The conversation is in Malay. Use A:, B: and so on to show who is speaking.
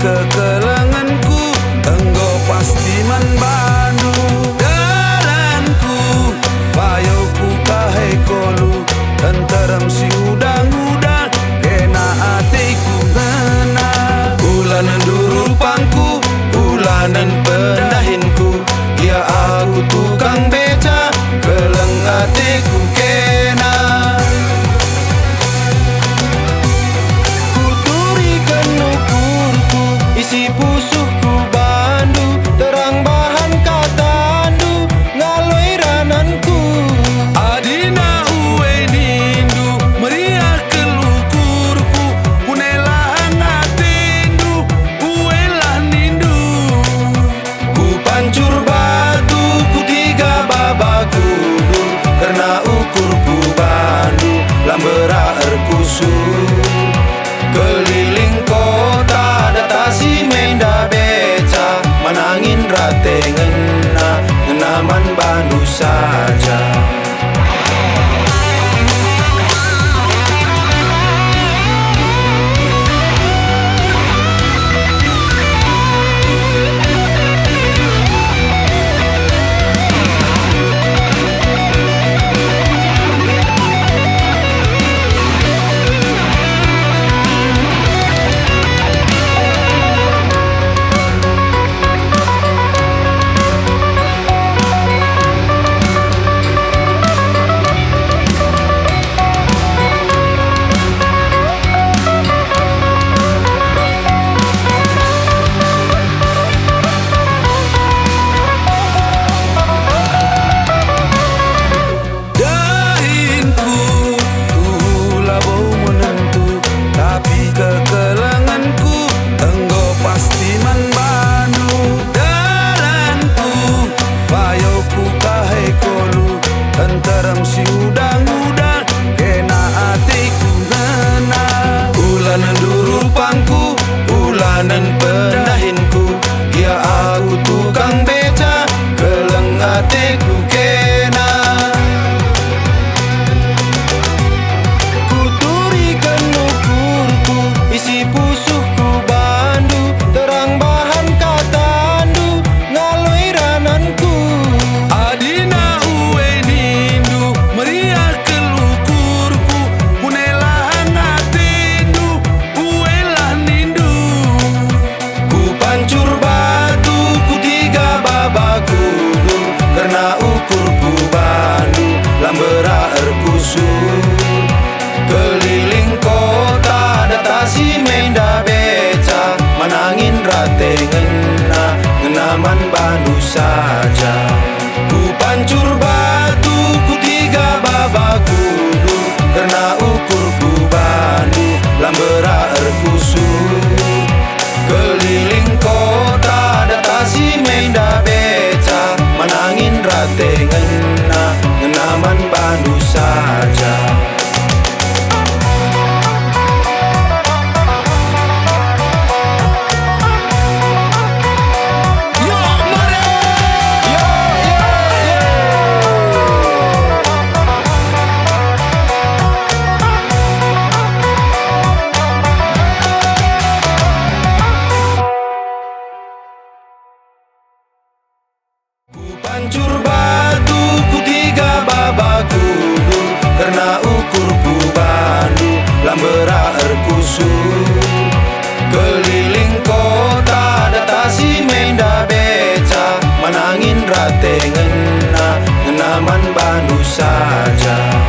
A: kekelenganku, enggo pasti manbandu jalanku, payoku kahe kolu, tenterem si udang-udang, kena hatiku ngena. Ulanan durupangku, ulanan pendahinku, ya aku tukang beca, keleng hatiku kena. Isi pusuhku bandu, terang bahan katandu, ngaloi rananku. Adina uwe nindu, meriah kelukurku, kunelahan hatindu, uwelah nindu. Ku pancur batu, ku tiga babaku, karena ukurku bandu, lambera erkusur. Keliling kota datasi menda beca, manangin rate ngena, ngenaman bandu saja. Tenterem si udang-udang, kena hatiku ngena. Ulanan durupangku, ulanan pendahinku, ya aku tukang beca, keleng hatiku kena. Kuturikan ukurku, isi pusuhku bandu, terang bahan katandu, ngaloi rananku. Adina meriah kelukurku, kunelahan hatindu, uwelah nindu. Ku pancur batu, ku tiga babaku, karena ukurku bandu, lambera erkusur. Keliling kota datasi menda beca, manangin rate ngena, ngenaman bandu saja. Ku pancur batu, ku tiga babaku, karena ukurku bandu, lambera erkusur. Keliling kota datasi menda beca, manangin rate ngena, ngenaman bandu saja. Pancur batu, ku tiga babaku, karena ukurku bandu, lambera erkusur. Keliling kota datasi menda beca, manangin rate ngena, ngenaman bandu saja.